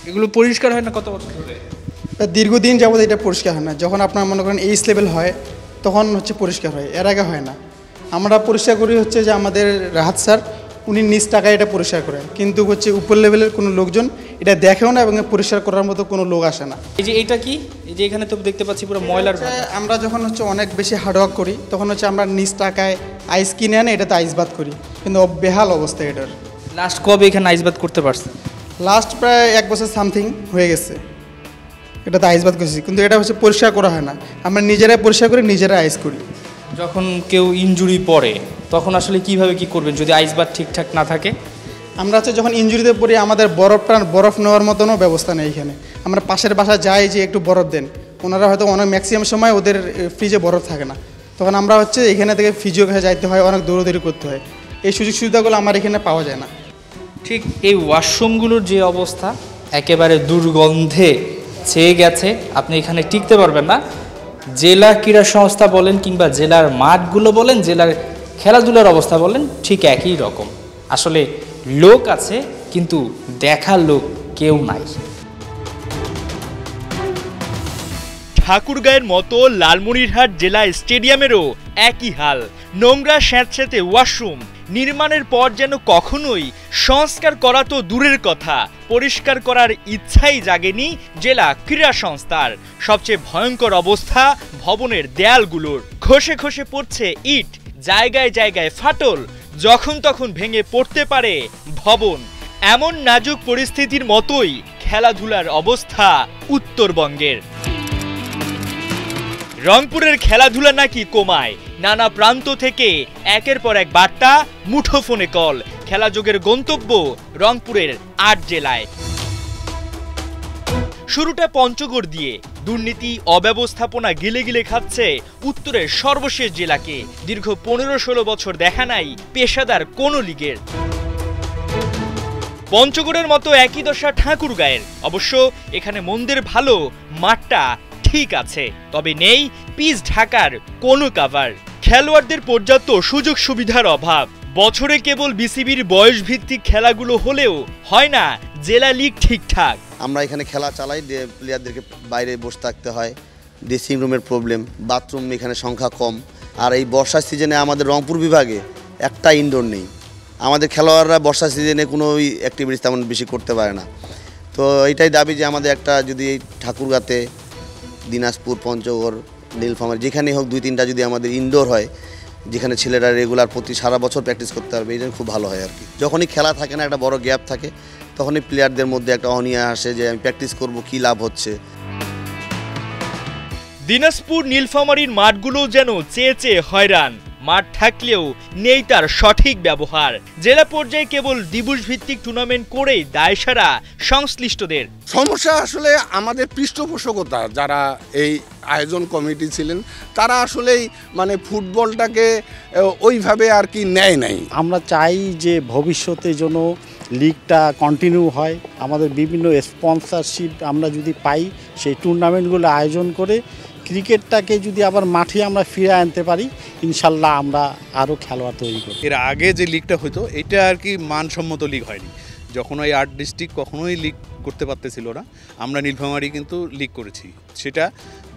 এগুলো পরিষ্কার হয় না কত বছর ধরে? দীর্ঘদিন যাবত এটা পরিষ্কার হয় না। যখন আপনার মনে করেন এইচ লেভেল হয় তখন হচ্ছে পরিষ্কার হয়, এর আগে হয় না। আমরা পরিষ্কার করি হচ্ছে যে আমাদের রাহাত স্যার উনি নিজ টাকায় এটা পরিষ্কার করেন, কিন্তু হচ্ছে উপর লেভেলের কোনো লোকজন এটা দেখেও না এবং পরিষ্কার করার মতো কোনো লোক আসে না। এই যে এটা কি, এই যে এখানে তো দেখতে পাচ্ছি পুরো ময়লার। আমরা যখন হচ্ছে অনেক বেশি হার্ডওয়ার্ক করি তখন হচ্ছে আমরা নিজ টাকায় আইস কিনে আনে এটাতে আইস বাদ করি, কিন্তু বেহাল অবস্থা এটার। লাস্ট কবে এখানে আইস বাদ করতে পারছেন? লাস্ট প্রায় 1 বছর সামথিং হয়ে গেছে এটাতে আইস বাদ করছি, কিন্তু এটা হচ্ছে পরিষ্কার করা হয় না। আমরা নিজেরাই পরিষ্কার করি, নিজেরাই আইস করি। যখন কেউ ইনজুরি পড়ে তখন আসলে কিভাবে কি করবেন যদি আইস বাদ ঠিকঠাক না থাকে? আমরা হচ্ছে যখন ইনজুরিতে পড়ি আমাদের বরফ নেওয়ার মতনও ব্যবস্থা নেই এখানে। আমরা পাশের বাসা যাই যে একটু বরফ দেন, ওনারা হয়তো অনেক ম্যাক্সিমাম সময় ওদের ফ্রিজে বরফ থাকে না, তখন আমরা হচ্ছে এখানে থেকে ফিজিও কাছে যাইতে হয়, অনেক দৌড়াদৌড়ি করতে হয়। এই সুযোগ সুবিধাগুলো আমার এখানে পাওয়া যায় না। ঠিক এই ওয়াশরুমগুলোর যে অবস্থা, একেবারে দুর্গন্ধে ছেয়ে গেছে, আপনি এখানে টিকতে পারবেন না। জেলা ক্রীড়া সংস্থা বলেন কিংবা জেলার মাঠগুলো বলেন, জেলার খেলাধুলার অবস্থা বলেন, ঠিক একই রকম। আসলে লোক আছে কিন্তু দেখার লোক কেউ নাই। ঠাকুরগাঁয়ের মতো লালমনিরহাট জেলা স্টেডিয়ামেরও একই হাল। নোংরা স্যাঁতস্যাঁতে ওয়াশরুম, নির্মাণের পর যেন কখনোই সংস্কার করা তো দূরের কথা, পরিষ্কার করার ইচ্ছাই জাগেনি জেলা ক্রীড়া সংস্থার। সবচেয়ে ভয়ঙ্কর অবস্থা ভবনের দেয়ালগুলোর, খসে খসে পড়ছে ইট, জায়গায় জায়গায় ফাটল, যখন তখন ভেঙে পড়তে পারে ভবন। এমন নাজুক পরিস্থিতির মতোই খেলাধুলার অবস্থা উত্তরবঙ্গের। রংপুরের খেলাধুলা নাকি কমায়, নানা প্রান্ত থেকে একের পর এক বার্তা, মুঠোফোনে কল। খেলাযোগের গন্তব্য রংপুরের 8 জেলায়। শুরুটা পঞ্চগড় দিয়ে, দুর্নীতি অব্যবস্থাপনা গিলে গিলে খাচ্ছে উত্তরের সর্বশেষ জেলাকে। দীর্ঘ 15-16 বছর দেখা নাই পেশাদার কোনো লিগের। পঞ্চগড়ের মতো একই দশা ঠাকুরগাঁয়ের। অবশ্য এখানে মন্দের ভালো, মাঠটা ঠিক আছে, তবে নেই পিচ ঢাকার কোনো কাভার। খেলোয়াড়দের পর্যাপ্ত সুযোগ সুবিধার অভাব। বছরে কেবল বিসিবির বয়স ভিত্তিক খেলাগুলো হলেও হয় না জেলা লিগ ঠিকঠাক। আমরা এখানে খেলা চালাই, প্লেয়ারদেরকে বাইরে বসে থাকতে হয়, ড্রেসিং রুমের প্রবলেম, বাথরুম এখানে সংখ্যা কম। আর এই বর্ষার সিজনে আমাদের রংপুর বিভাগে একটা ইনডোর নেই। আমাদের খেলোয়াড়রা বর্ষা সিজনে কোনো অ্যাক্টিভিটিস তেমন বেশি করতে পারে না। তো এটাই দাবি যে আমাদের একটা যদি ঠাকুরগাঁতে, দিনাজপুর, পঞ্চগড়, নীলফামারী যেখানেই হোক 2-3টা যদি আমাদের ইনডোর হয়, যেখানে ছেলেরা রেগুলার প্রতি সারা বছর প্র্যাকটিস করতে পারবে, এই জন্য খুব ভালো হয় আর কি। যখনই খেলা থাকে না, একটা বড় গ্যাপ থাকে, তখনই প্লেয়ারদের মধ্যে একটা অনীহা আসে যে আমি প্র্যাকটিস করব, কী লাভ হচ্ছে। দিনাজপুর নীলফামারীর মাঠগুলো যেন চেয়ে চেয়ে হয়রান। মাঠ থাকলেও নেই তার সঠিক ব্যবহার। জেলা পর্যায়ে কেবল দিবস ভিত্তিক টুর্নামেন্ট করেই দায়সারা সংশ্লিষ্টদের। সমস্যা আসলে আমাদের পৃষ্ঠপোষকতা, যারা এই আয়োজন কমিটি ছিলেন তারা আসলেই মানে ফুটবলটাকে ওইভাবে আর কি নেয় নাই। আমরা চাই যে ভবিষ্যতে যেন লিগটা কন্টিনিউ হয়, আমাদের বিভিন্ন স্পন্সরশিপ আমরা যদি পাই, সেই টুর্নামেন্টগুলো আয়োজন করে ক্রিকেটটাকে যদি আবার মাঠে আমরা ফিরে আনতে পারি, ইনশাল্লাহ আমরা আরও খেলোয়াড় তৈরি করি। এর আগে যে লিগটা হতো এটা আর কি মানসম্মত লিগ হয়নি। যখন ওই 8 ডিস্ট্রিক্ট কখনোই লিগ করতে পারতেছিল না, আমরা নীলফামারী কিন্তু লিগ করেছি, সেটা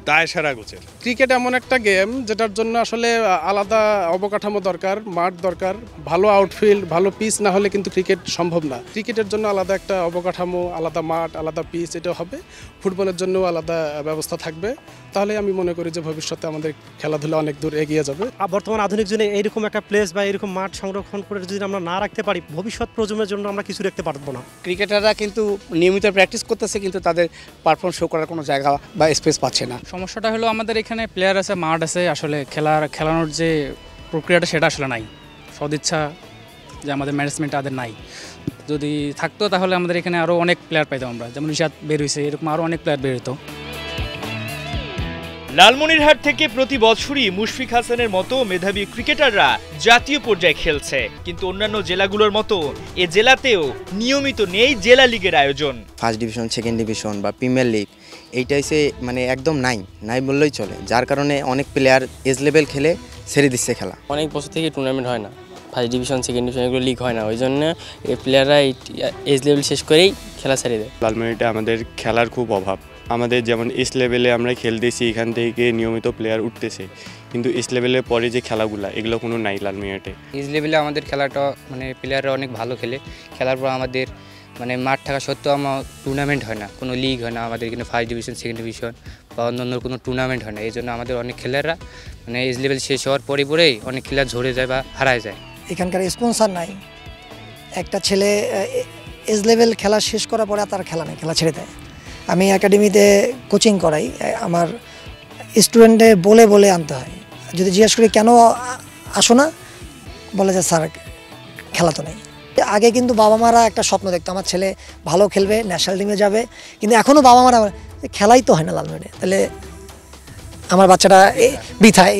দায়সারা গোছের। ক্রিকেট এমন একটা গেম যেটার জন্য আসলে আলাদা অবকাঠামো দরকার, মাঠ দরকার, ভালো আউটফিল্ড, ভালো পিচ না হলে কিন্তু ক্রিকেট সম্ভব না। ক্রিকেটের জন্য আলাদা একটা অবকাঠামো, আলাদা মাঠ, আলাদা পিচ, এটা হবে। ফুটবলের জন্য আলাদা ব্যবস্থা থাকবে। তাহলে আমি মনে করি যে ভবিষ্যতে আমাদের খেলাধুলা অনেক দূর এগিয়ে যাবে। বর্তমান আধুনিক যুগে এইরকম একটা প্লেস বা এরকম মাঠ সংরক্ষণ করে যদি আমরা না রাখতে পারি, ভবিষ্যৎ প্রজন্মের জন্য আমরা কিছু রাখতে পারবো না। ক্রিকেটাররা কিন্তু নিয়মিত প্র্যাকটিস করতেছে, কিন্তু তাদের পারফরমেন্স শো করার কোনো জায়গা বা স্পেস পাচ্ছে না। সমস্যাটা হলো আমাদের এখানে প্লেয়ার আছে, মাঠ আছে, আসলে খেলানোর যে প্রক্রিয়াটা সেটা আসলে নাই। সদিচ্ছা যে আমাদের ম্যানেজমেন্ট তাদের নাই। যদি থাকতো তাহলে আমাদের এখানে আরও অনেক প্লেয়ার পাইতাম আমরা, যেমন রিশাদ বের হয়েছে, এরকম আরও অনেক প্লেয়ার বের হতো। লালমনিরহাট থেকে প্রতি বছরই মুশফিক হাসানের মতো মেধাবী ক্রিকেটাররা জাতীয় পর্যায়ে খেলছে, কিন্তু অন্যান্য জেলাগুলোর মতো এ জেলাতেও নিয়মিত নেই জেলা লিগের আয়োজন। ফার্স্ট ডিভিশন, সেকেন্ড ডিভিশন বা প্রিমিয়ার লিগ এইটাই মানে একদম নাই বললেই চলে, যার কারণে অনেক প্লেয়ার এজ লেভেল খেলে ছেড়ে দিচ্ছে খেলা। অনেক বছর থেকে টুর্নামেন্ট হয় না, ফার্স্ট ডিভিশন সেকেন্ড ডিভিশন এগুলো লিগ হয় না, ওই জন্য এই প্লেয়াররা এজ লেভেল শেষ করেই খেলা ছেড়ে দেয়। লালমনিরহাটে আমাদের খেলার খুব অভাব। আমাদের যেমন এস লেভেলে আমরা খেলতেছি, এখান থেকে নিয়মিত প্লেয়ার উঠতেছে, কিন্তু এস লেভেলের পরে যে খেলাগুলো এগুলো কোনো নাই লালমনিরহাটে। এজ লেভেলে আমাদের খেলাটা মানে প্লেয়াররা অনেক ভালো খেলে, খেলার পর আমাদের মানে মাঠ থাকা সত্ত্বেও আমার টুর্নামেন্ট হয় না, কোনো লিগ হয় না আমাদের এখানে, ফার্স্ট ডিভিশন সেকেন্ড ডিভিশন বা অন্য কোনো টুর্নামেন্ট হয় না। এই জন্য আমাদের অনেক খেলোয়াড়রা মানে এজ লেভেল শেষ হওয়ার পরেই অনেক খেলোয়াড় ঝরে যায় বা হারায় যায়। এখানকার স্পন্সর নাই, একটা ছেলে এজ লেভেল খেলা শেষ করার পরে তার খেলা নেই, খেলা ছেড়ে দেয়। আমি একাডেমিতে কোচিং করাই, আমার স্টুডেন্টে বলে বলে আনতে হয়, যদি জিজ্ঞেস করি কেন আসো না, বলে যে স্যার খেলা তো নেই। আগে কিন্তু বাবা মারা একটা স্বপ্ন দেখতো আমার ছেলে ভালো খেলবে, ন্যাশনাল টিমে যাবে, কিন্তু এখনও বাবা মারা খেলাই তো হয় না লালমনিরহাটে, তাহলে আমার বাচ্চাটা বৃথায়।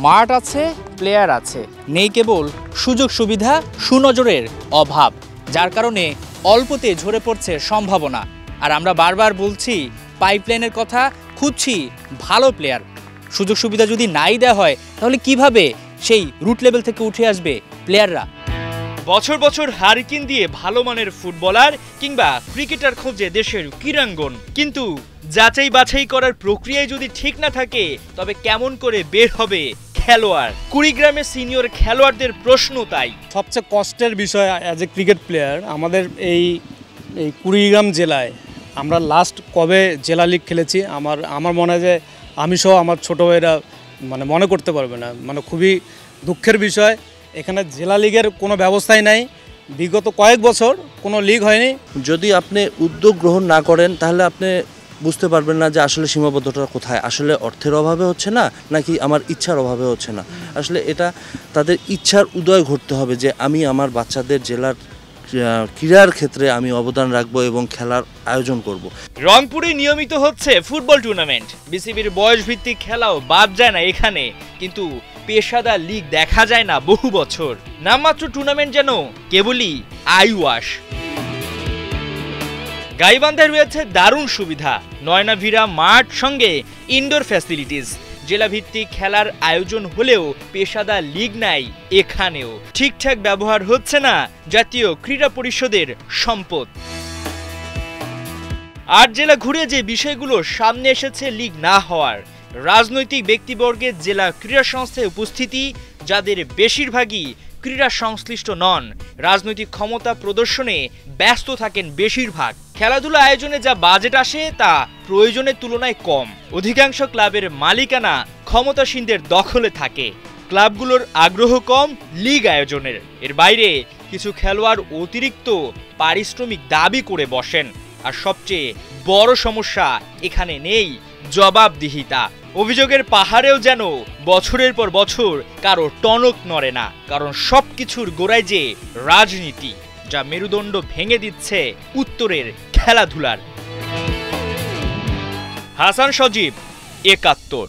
মাঠ আছে, প্লেয়ার আছে, নেই কেবল সুযোগ সুবিধা, সুনজরের অভাব, যার কারণে অল্পতে ঝরে পড়ছে সম্ভাবনা। আর আমরা বারবার বলছি পাইপলাইনের কথা, খুঁজছি ভালো প্লেয়ার। সুযোগ সুবিধা যদি নাই দেওয়া হয় তাহলে কিভাবে সেই রুট লেভেল থেকে উঠে আসবে প্লেয়াররা? বছর বছর হারিকেন দিয়ে ভালো মানের ফুটবলার কিংবা ক্রিকেটার খোঁজে দেশের ক্রীড়াঙ্গন, কিন্তু যাচাই বাছাই করার প্রক্রিয়ায় যদি ঠিক না থাকে তবে কেমন করে বের হবে খেলোয়াড়? কুড়িগ্রামের সিনিয়র খেলোয়াড়দের প্রশ্ন তাই। সবচেয়ে কষ্টের বিষয় অ্যাজ এ ক্রিকেট প্লেয়ার, আমাদের এই কুড়িগ্রাম জেলায় আমরা লাস্ট কবে জেলা লিগ খেলেছি আমার মনে হয় যে আমি সহ আমার ছোটো ভাইরা মানে মনে করতে পারবে না। মানে খুবই দুঃখের বিষয়, এখানে জেলা লিগের কোনো ব্যবস্থাই নাই, বিগত কয়েক বছর কোনো লিগ হয়নি। যদি আপনি উদ্যোগ গ্রহণ না করেন তাহলে আপনি বুঝতে পারবেন না যে আসলে সীমাবদ্ধতা কোথায়, আসলে অর্থের অভাবে হচ্ছে না নাকি আমার ইচ্ছার অভাবে হচ্ছে না। আসলে এটা তাদের ইচ্ছার উদয় ঘটতে হবে যে আমি আমার বাচ্চাদের জেলার ক্রীড়ার ক্ষেত্রে আমি অবদান রাখবো এবং খেলার আয়োজন করব। রংপুরে নিয়মিত হচ্ছে ফুটবল টুর্নামেন্ট, বিসিবির বয়স ভিত্তিক খেলাও বাদ যায় না এখানে, কিন্তু পেশাদার লিগ দেখা যায় না বহু বছর। নামমাত্র টুর্নামেন্ট যেন কেবলই আইওয়াশ। গাইবান্ধায় রয়েছে দারুণ সুবিধা, নয়নাভিরা মাঠ সঙ্গে ইনডোর ফ্যাসিলিটিস। জেলা ভিত্তিক খেলার আয়োজন হলেও পেশাদার লিগ নাই এখানেও, ঠিকঠাক ব্যবহার হচ্ছে না জাতীয় ক্রীড়া পরিষদের সম্পদ। ৮ জেলা ঘুরে যে বিষয়গুলো সামনে এসেছে লিগ না হওয়ার: রাজনৈতিক ব্যক্তিবর্গের জেলা ক্রীড়া সংস্থায় উপস্থিতি, যাদের বেশিরভাগই ক্রীড়া সংশ্লিষ্ট নন, রাজনৈতিক ক্ষমতা প্রদর্শনে ব্যস্ত থাকেন বেশিরভাগ। খেলাধুলা আয়োজনে যা বাজেট আসে তা প্রয়োজনের তুলনায় কম। অধিকাংশ ক্লাবের মালিকানা ক্ষমতাসীনদের দখলে থাকে, ক্লাবগুলোর আগ্রহ কম লিগ আয়োজনের। এর বাইরে কিছু খেলোয়াড় অতিরিক্ত পারিশ্রমিক দাবি করে বসেন। আর সবচেয়ে বড় সমস্যা, এখানে নেই জবাবদিহিতা। অভিযোগের পাহাড়েও যেন বছরের পর বছর কারো টনক নড়ে না, কারণ সবকিছুর গোড়ায় যে রাজনীতি, যা মেরুদণ্ড ভেঙে দিচ্ছে উত্তরের খেলাধুলার। হাসান সজীব, ৭১।